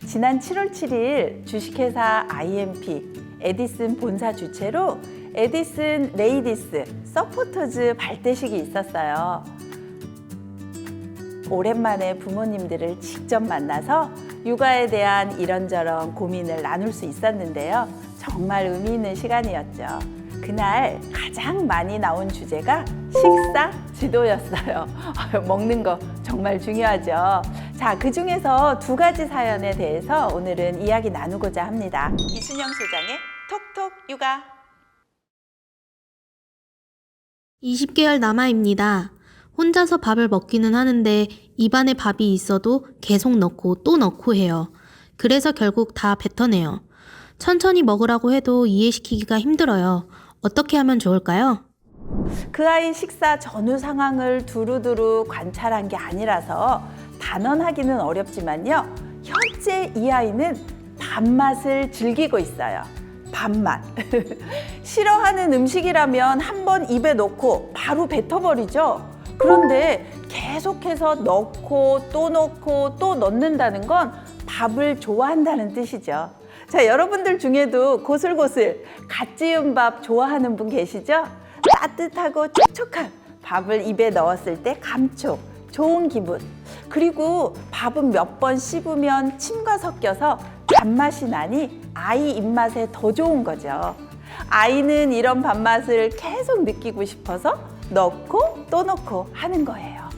지난 7월 7일 주식회사 IMP 에디슨 본사 주최로 에디슨 레이디스 서포터즈 발대식이 있었어요. 오랜만에 부모님들을 직접 만나서 육아에 대한 이런저런 고민을 나눌 수 있었는데요. 정말 의미 있는 시간이었죠. 그날 가장 많이 나온 주제가 식사 지도였어요. 먹는 거 정말 중요하죠. 자, 그 중에서 두 가지 사연에 대해서 오늘은 이야기 나누고자 합니다. 이순영 소장의 톡톡 육아. 20개월 남아입니다. 혼자서 밥을 먹기는 하는데 입안에 밥이 있어도 계속 넣고 또 넣고 해요. 그래서 결국 다 뱉어내요. 천천히 먹으라고 해도 이해시키기가 힘들어요. 어떻게 하면 좋을까요? 그 아이 식사 전후 상황을 두루두루 관찰한 게 아니라서 단언하기는 어렵지만요. 현재 이 아이는 밥맛을 즐기고 있어요. 밥맛. 싫어하는 음식이라면 한번 입에 넣고 바로 뱉어버리죠. 그런데 계속해서 넣고 또 넣고 또 넣는다는 건 밥을 좋아한다는 뜻이죠. 자, 여러분들 중에도 고슬고슬 갓 지은 밥 좋아하는 분 계시죠? 따뜻하고 촉촉한 밥을 입에 넣었을 때 감촉, 좋은 기분. 그리고 밥은 몇 번 씹으면 침과 섞여서 밥맛이 나니 아이 입맛에 더 좋은 거죠. 아이는 이런 밥맛을 계속 느끼고 싶어서 넣고 또 넣고 하는 거예요.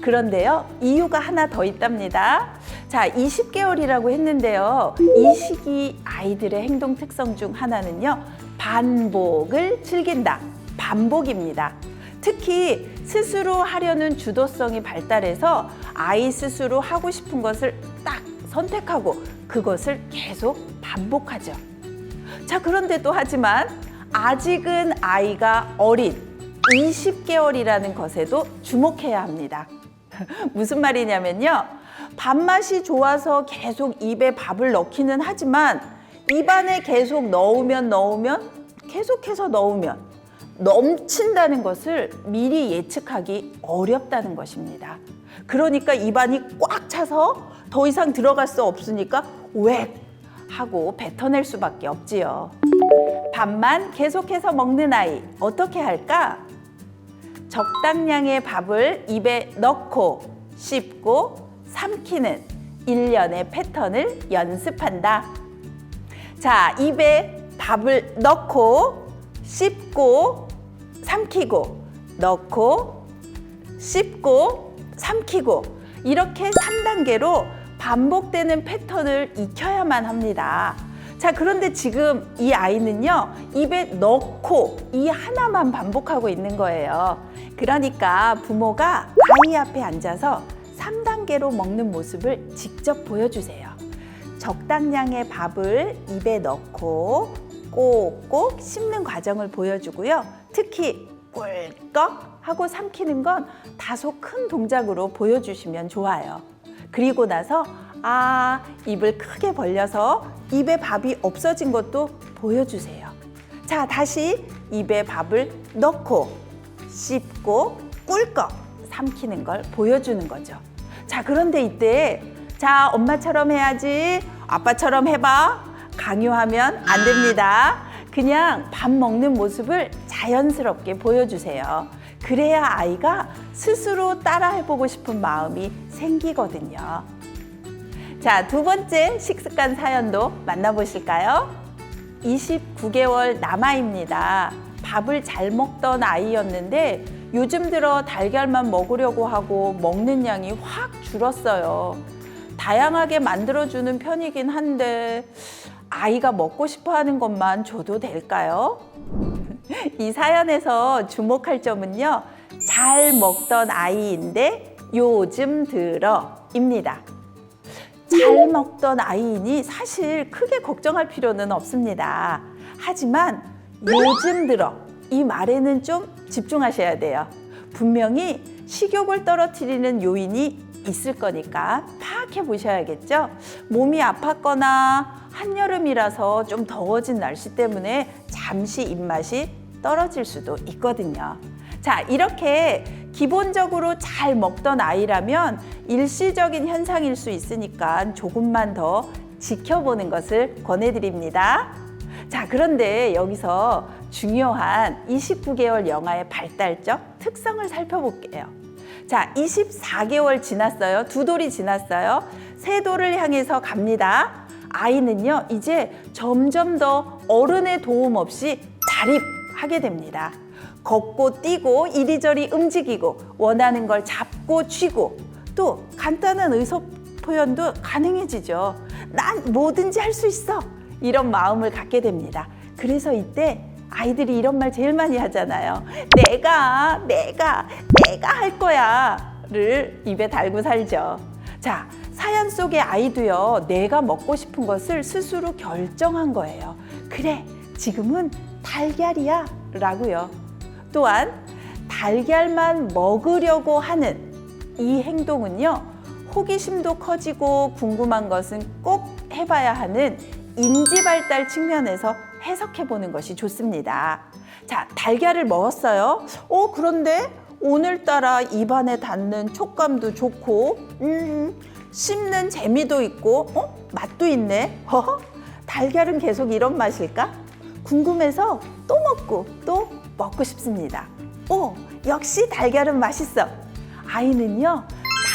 그런데요, 이유가 하나 더 있답니다. 자, 20개월이라고 했는데요. 이 시기 아이들의 행동 특성 중 하나는요, 반복을 즐긴다. 반복입니다. 특히 스스로 하려는 주도성이 발달해서 아이 스스로 하고 싶은 것을 딱 선택하고 그것을 계속 반복하죠. 자, 그런데도 하지만 아직은 아이가 어린 20개월이라는 것에도 주목해야 합니다. 무슨 말이냐면요. 밥맛이 좋아서 계속 입에 밥을 넣기는 하지만 입안에 계속 넣으면 계속해서 넣으면 넘친다는 것을 미리 예측하기 어렵다는 것입니다. 그러니까 입안이 꽉 차서 더 이상 들어갈 수 없으니까 웩 하고 뱉어낼 수밖에 없지요. 밥만 계속해서 먹는 아이 어떻게 할까? 적당량의 밥을 입에 넣고 씹고 삼키는 일련의 패턴을 연습한다. 자, 입에 밥을 넣고 씹고 삼키고 넣고 씹고 삼키고 이렇게 3단계로 반복되는 패턴을 익혀야만 합니다. 자, 그런데 지금 이 아이는요, 입에 넣고 이 하나만 반복하고 있는 거예요. 그러니까 부모가 아이 앞에 앉아서 3단계로 먹는 모습을 직접 보여주세요. 적당량의 밥을 입에 넣고 꼭꼭 씹는 과정을 보여주고요. 특히 꿀꺽 하고 삼키는 건 다소 큰 동작으로 보여주시면 좋아요. 그리고 나서 입을 크게 벌려서 입에 밥이 없어진 것도 보여주세요. 자, 다시 입에 밥을 넣고 씹고 꿀꺽 삼키는 걸 보여주는 거죠. 자, 그런데 이때 자, 엄마처럼 해야지, 아빠처럼 해봐 강요하면 안 됩니다. 그냥 밥 먹는 모습을 자연스럽게 보여주세요. 그래야 아이가 스스로 따라해보고 싶은 마음이 생기거든요. 자, 두 번째 식습관 사연도 만나보실까요? 29개월 남아입니다. 밥을 잘 먹던 아이였는데 요즘 들어 달걀만 먹으려고 하고 먹는 양이 확 줄었어요. 다양하게 만들어주는 편이긴 한데 아이가 먹고 싶어 하는 것만 줘도 될까요? 이 사연에서 주목할 점은요, 잘 먹던 아이인데 요즘 들어입니다. 잘 먹던 아이이니 사실 크게 걱정할 필요는 없습니다. 하지만 요즘 들어 이 말에는 좀 집중하셔야 돼요. 분명히 식욕을 떨어뜨리는 요인이 있을 거니까 파악해 보셔야겠죠. 몸이 아팠거나 한여름이라서 좀 더워진 날씨 때문에 잠시 입맛이 떨어질 수도 있거든요. 자, 이렇게 기본적으로 잘 먹던 아이라면 일시적인 현상일 수 있으니까 조금만 더 지켜보는 것을 권해드립니다. 자, 그런데 여기서 중요한 29개월 영아의 발달적 특성을 살펴볼게요. 자, 24개월 지났어요. 두 돌이 지났어요. 세 돌을 향해서 갑니다. 아이는요, 이제 점점 더 어른의 도움 없이 자립하게 됩니다. 걷고 뛰고 이리저리 움직이고 원하는 걸 잡고 쥐고 또 간단한 의사 표현도 가능해지죠. 난 뭐든지 할 수 있어. 이런 마음을 갖게 됩니다. 그래서 이때 아이들이 이런 말 제일 많이 하잖아요. 내가 할 거야를 입에 달고 살죠. 자, 사연 속의 아이도요, 내가 먹고 싶은 것을 스스로 결정한 거예요. 그래, 지금은 달걀이야 라고요. 또한 달걀만 먹으려고 하는 이 행동은요, 호기심도 커지고 궁금한 것은 꼭 해봐야 하는 인지 발달 측면에서 해석해 보는 것이 좋습니다. 자, 달걀을 먹었어요. 그런데 오늘따라 입안에 닿는 촉감도 좋고, 씹는 재미도 있고, 맛도 있네. 달걀은 계속 이런 맛일까? 궁금해서 또 먹고 싶습니다. 역시 달걀은 맛있어. 아이는요,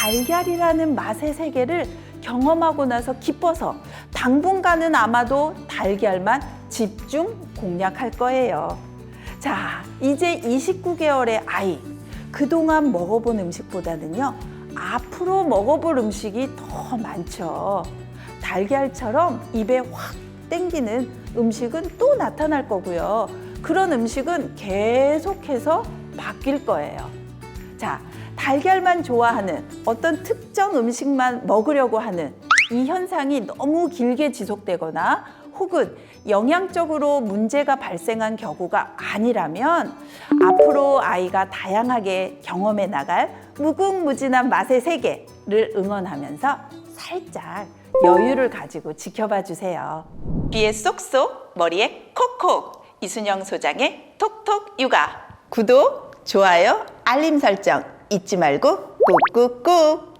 달걀이라는 맛의 세계를 경험하고 나서 기뻐서 당분간은 아마도 달걀만 집중 공략할 거예요. 자, 이제 29개월의 아이. 그동안 먹어본 음식보다는요, 앞으로 먹어볼 음식이 더 많죠. 달걀처럼 입에 확 땡기는 음식은 또 나타날 거고요. 그런 음식은 계속해서 바뀔 거예요. 자, 달걀만 좋아하는 어떤 특정 음식만 먹으려고 하는 이 현상이 너무 길게 지속되거나 혹은 영양적으로 문제가 발생한 경우가 아니라면 앞으로 아이가 다양하게 경험해 나갈 무궁무진한 맛의 세계를 응원하면서 살짝 여유를 가지고 지켜봐 주세요. 귀에 쏙쏙, 머리에 콕콕, 이순영 소장의 톡톡 육아. 구독, 좋아요, 알림 설정 잊지 말고 꾹꾹꾹.